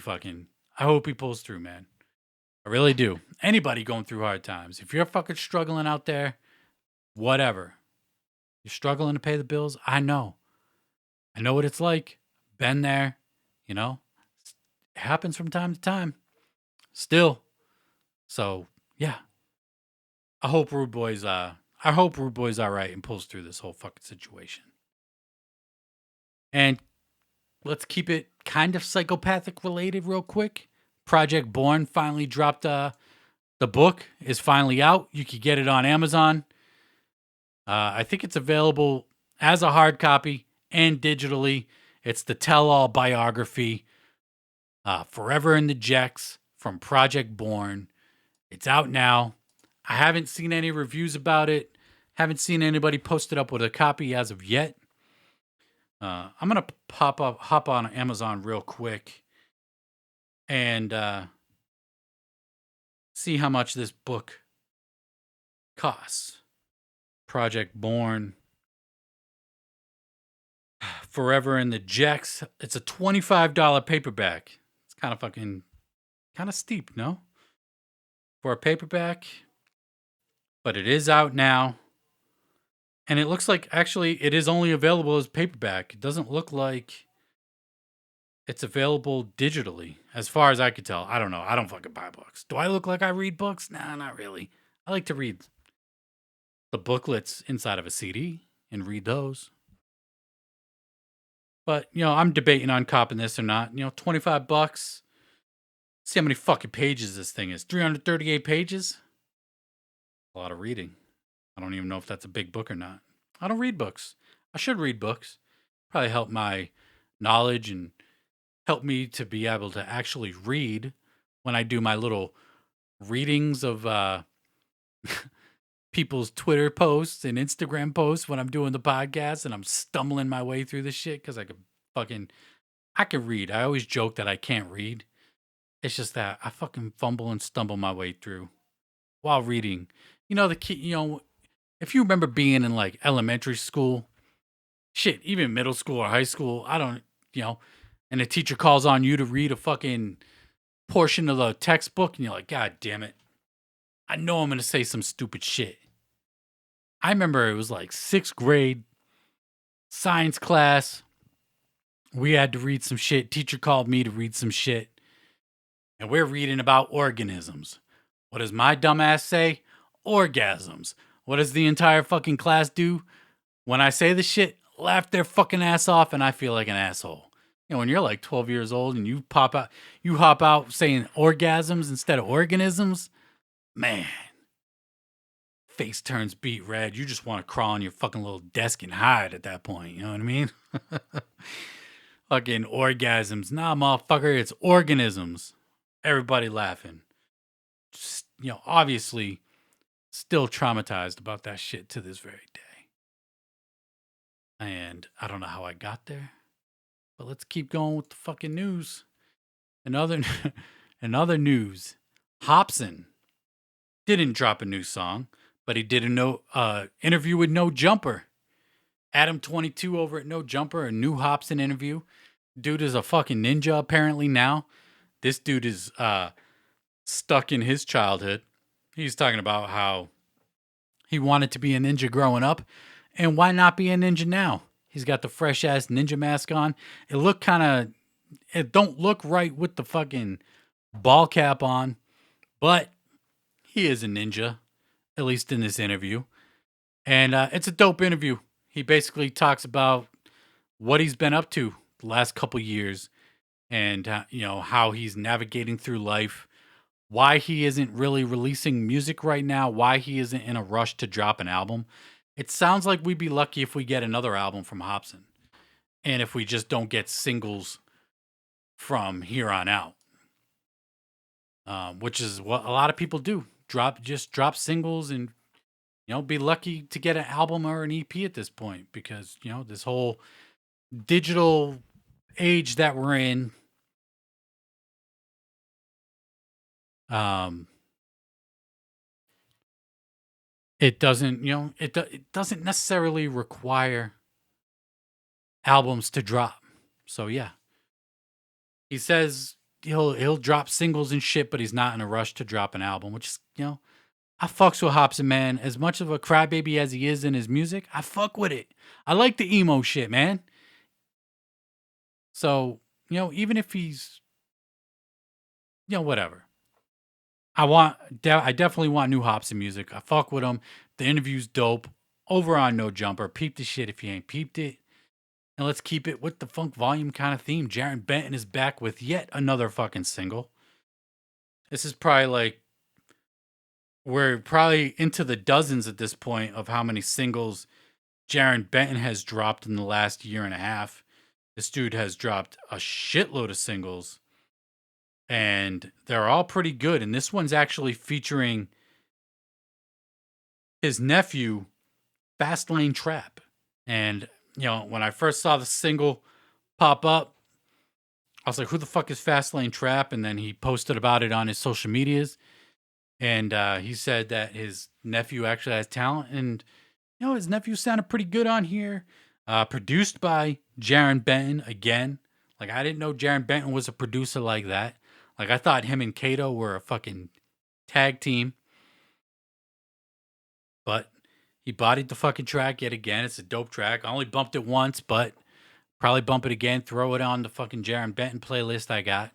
pulls through, man. I really do. Anybody going through hard times, if you're fucking struggling out there, whatever, you're struggling to pay the bills. I know what it's like. Been there, it happens from time to time. Still, so yeah. I hope Rude Boy's all right and pulls through this whole fucking situation. And let's keep it kind of psychopathic related real quick. Project Born finally dropped the book is finally out. You can get it on Amazon. I think it's available as a hard copy and digitally. It's the tell-all biography, Forever in the Jects from Project Born. It's out now. I haven't seen any reviews about it. Haven't seen anybody post it up with a copy as of yet. I'm gonna hop on Amazon real quick and see how much this book costs. Project Born, Forever in the Jects. It's a $25 paperback. It's kind of steep, no? For a paperback, but it is out now. And it looks like actually it is only available as paperback. It doesn't look like it's available digitally, as far as I could tell. I don't know. I don't fucking buy books. Do I look like I read books? Nah, not really. I like to read the booklets inside of a CD and read those. But, I'm debating on copping this or not. $25. See how many fucking pages this thing is. 338 pages? A lot of reading. I don't even know if that's a big book or not. I don't read books. I should read books. Probably help my knowledge and help me to be able to actually read when I do my little readings of people's Twitter posts and Instagram posts when I'm doing the podcast and I'm stumbling my way through the shit because I can read. I always joke that I can't read. It's just that I fucking fumble and stumble my way through while reading. If you remember being in like elementary school, shit, even middle school or high school, and a teacher calls on you to read a fucking portion of the textbook and you're like, God damn it. I know I'm going to say some stupid shit. I remember it was like 6th grade science class. We had to read some shit. Teacher called me to read some shit. And we're reading about organisms. What does my dumbass say? Orgasms. What does the entire fucking class do? When I say the shit, laugh their fucking ass off and I feel like an asshole. When you're like 12 years old and you hop out saying orgasms instead of organisms, man, face turns beet red. You just want to crawl on your fucking little desk and hide at that point. You know what I mean? Fucking orgasms. Nah, motherfucker, it's organisms. Everybody laughing. Just, obviously still traumatized about that shit to this very day. And I don't know how I got there. But let's keep going with the fucking news. Another news. Hopsin didn't drop a new song, but he did a interview with No Jumper. Adam22 over at No Jumper, a new Hopsin interview. Dude is a fucking ninja apparently now. This dude is stuck in his childhood. He's talking about how he wanted to be a ninja growing up, and why not be a ninja now? He's got the fresh ass ninja mask on. It don't look right with the fucking ball cap on, but he is a ninja, at least in this interview. And it's a dope interview. He basically talks about what he's been up to the last couple years and, how he's navigating through life, why he isn't really releasing music right now, why he isn't in a rush to drop an album. It sounds like we'd be lucky if we get another album from Hopsin. And if we just don't get singles from here on out. which is what a lot of people do. Just drop singles and be lucky to get an album or an EP at this point because this whole digital age that we're in. Um, it doesn't it doesn't necessarily require albums to drop. So yeah, he says he'll drop singles and shit, but he's not in a rush to drop an album, which is I fucks with Hopsin, man. As much of a crybaby as he is in his music, I fuck with it. I like the emo shit, man. So, even if he's, whatever. I definitely want new Hopsin music. I fuck with him. The interview's dope. Over on No Jumper. Peep the shit if you ain't peeped it. And let's keep it with the funk volume kind of theme. Jarren Benton is back with yet another fucking single. This is probably like, we're probably into the dozens at this point of how many singles Jarren Benton has dropped in the last year and a half. This dude has dropped a shitload of singles. And they're all pretty good. And this one's actually featuring his nephew, Fastlane Trap. And, when I first saw the single pop up, I was like, who the fuck is Fastlane Trap? And then he posted about it on his social medias. And he said that his nephew actually has talent. And, his nephew sounded pretty good on here. Produced by Jarren Benton again. Like, I didn't know Jarren Benton was a producer like that. Like, I thought him and Kato were a fucking tag team. But he bodied the fucking track yet again. It's a dope track. I only bumped it once, but probably bump it again. Throw it on the fucking Jarren Benton playlist I got.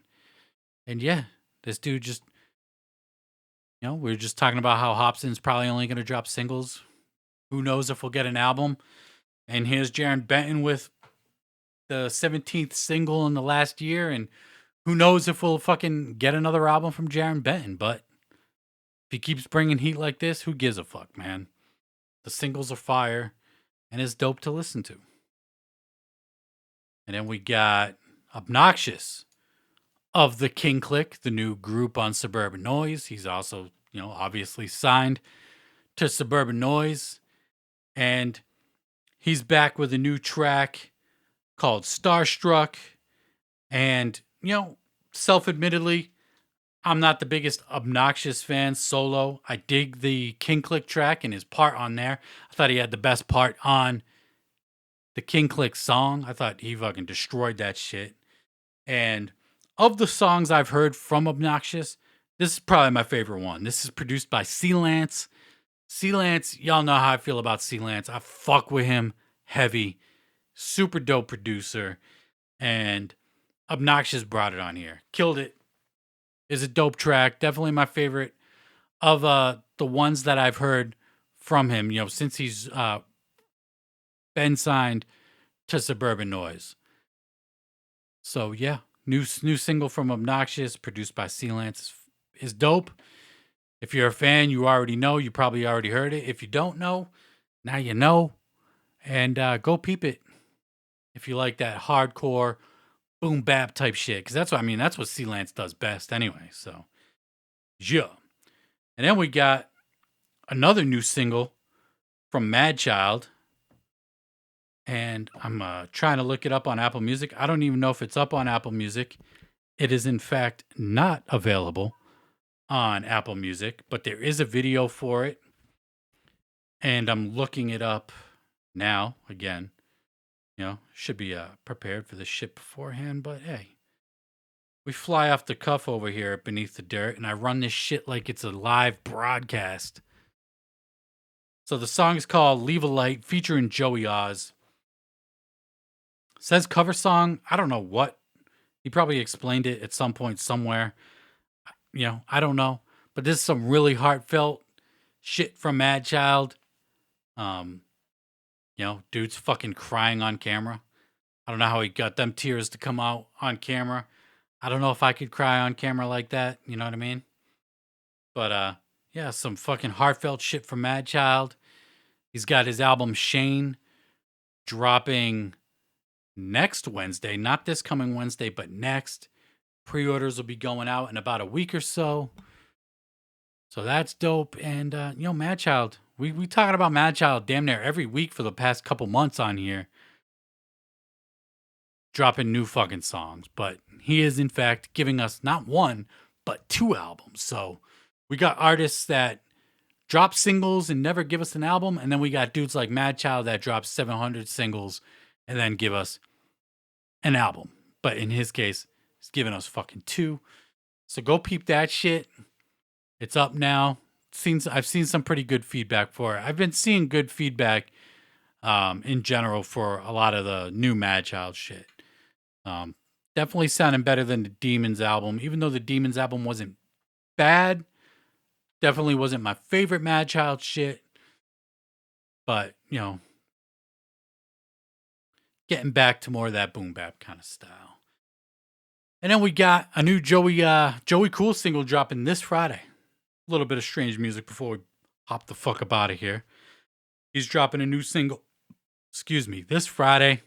And yeah, this dude just, we were just talking about how Hopsin's probably only going to drop singles. Who knows if we'll get an album. And here's Jarren Benton with the 17th single in the last year. And who knows if we'll fucking get another album from Jarren Benton. But if he keeps bringing heat like this, who gives a fuck, man? The singles are fire and it's dope to listen to. And then we got Obnoxious of the King Click, the new group on Suburban Noise. He's also, obviously signed to Suburban Noise. And he's back with a new track called Starstruck. And, self-admittedly, I'm not the biggest Obnoxious fan solo. I dig the King Click track and his part on there. I thought he had the best part on the King Click song. I thought he fucking destroyed that shit. And of the songs I've heard from Obnoxious, this is probably my favorite one. This is produced by C-Lance. C-Lance, y'all know how I feel about C-Lance. I fuck with him heavy. Super dope producer. And Obnoxious brought it on here. Killed it. Is a dope track. Definitely my favorite of the ones that I've heard from him, since he's been signed to Suburban Noise. So yeah, new single from Obnoxious, produced by C-Lance, is dope. If you're a fan, you already know. You probably already heard it. If you don't know, now you know. And go peep it if you like that hardcore boom bap type shit. Because that's what C-Lance does best anyway. So yeah. And then we got another new single from Madchild. And I'm trying to look it up on Apple Music. I don't even know if it's up on Apple Music. It is, in fact, not available on Apple Music, but there is a video for it. And I'm looking it up now again. Should be prepared for this shit beforehand, but hey. We fly off the cuff over here at Beneath the Dirt, and I run this shit like it's a live broadcast. So the song is called Leave a Light, featuring Joey Oz. Says cover song. I don't know what. He probably explained it at some point somewhere. I don't know. But this is some really heartfelt shit from Madchild. Dude's fucking crying on camera. I don't know how he got them tears to come out on camera. I don't know if I could cry on camera like that. You know what I mean? But yeah, some fucking heartfelt shit from Madchild. He's got his album Shane dropping next Wednesday, not this coming Wednesday, but next. Pre-orders will be going out in about a week or so. So that's dope. And, Madchild. We talking about Madchild damn near every week for the past couple months on here. Dropping new fucking songs. But he is, in fact, giving us not one, but 2 albums. So we got artists that drop singles and never give us an album. And then we got dudes like Madchild that drop 700 singles and then give us an album. But in his case, he's giving us fucking 2. So go peep that shit. It's up now. I've seen some pretty good feedback for it. I've been seeing good feedback in general for a lot of the new Madchild shit. Definitely sounding better than the Demons album, even though the Demons album wasn't bad. Definitely wasn't my favorite Madchild shit. But, getting back to more of that boom bap kind of style. And then we got a new Joey Cool single dropping this Friday. A little bit of strange music before we hop the fuck up out of here. He's dropping a new single, this Friday.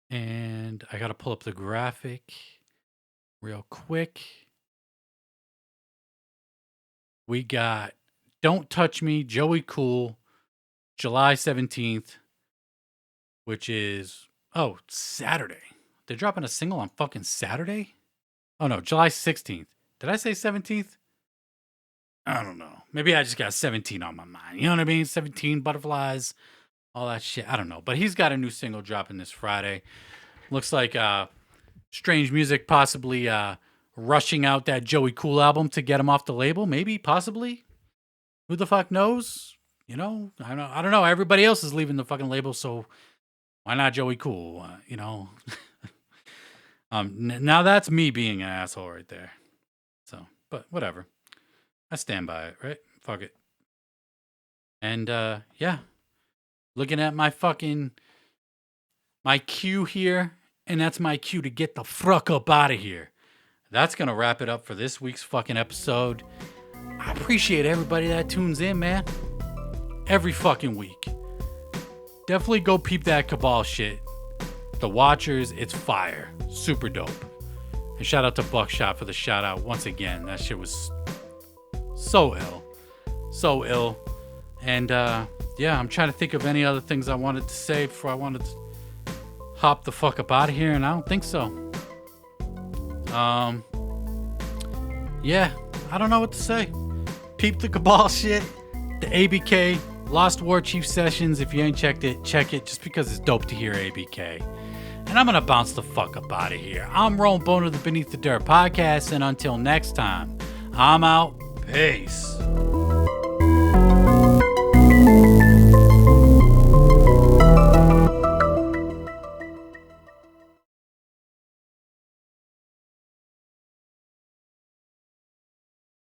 And I got to pull up the graphic real quick. We got Don't Touch Me, Joey Cool, July 17th, which is, Saturday. They're dropping a single on fucking Saturday? Oh, no, July 16th. Did I say 17th? I don't know. Maybe I just got 17 on my mind. You know what I mean? 17 butterflies, all that shit. I don't know. But he's got a new single dropping this Friday. Looks like strange music possibly rushing out that Joey Cool album to get him off the label. Maybe, possibly. Who the fuck knows? I don't know. Everybody else is leaving the fucking label, so why not Joey Cool? Now that's me being an asshole right there. So, but whatever. I stand by it, right? Fuck it. And, looking at my cue here, and that's my cue to get the fuck up out of here. That's going to wrap it up for this week's fucking episode. I appreciate everybody that tunes in, man. Every fucking week. Definitely go peep that Cabal shit. The Watchers, it's fire. Super dope. And shout out to Bukshot for the shout out once again. That shit was so ill. So ill. And I'm trying to think of any other things I wanted to say before I wanted to hop the fuck up out of here, and I don't think so. I don't know what to say. Peep the Cabal shit. The ABK Lost War Chief Sessions. If you ain't checked it, check it just because it's dope to hear ABK. And I'm going to bounce the fuck up out of here. I'm Rowan Bone of the Beneath the Dirt podcast, and until next time, I'm out. Peace.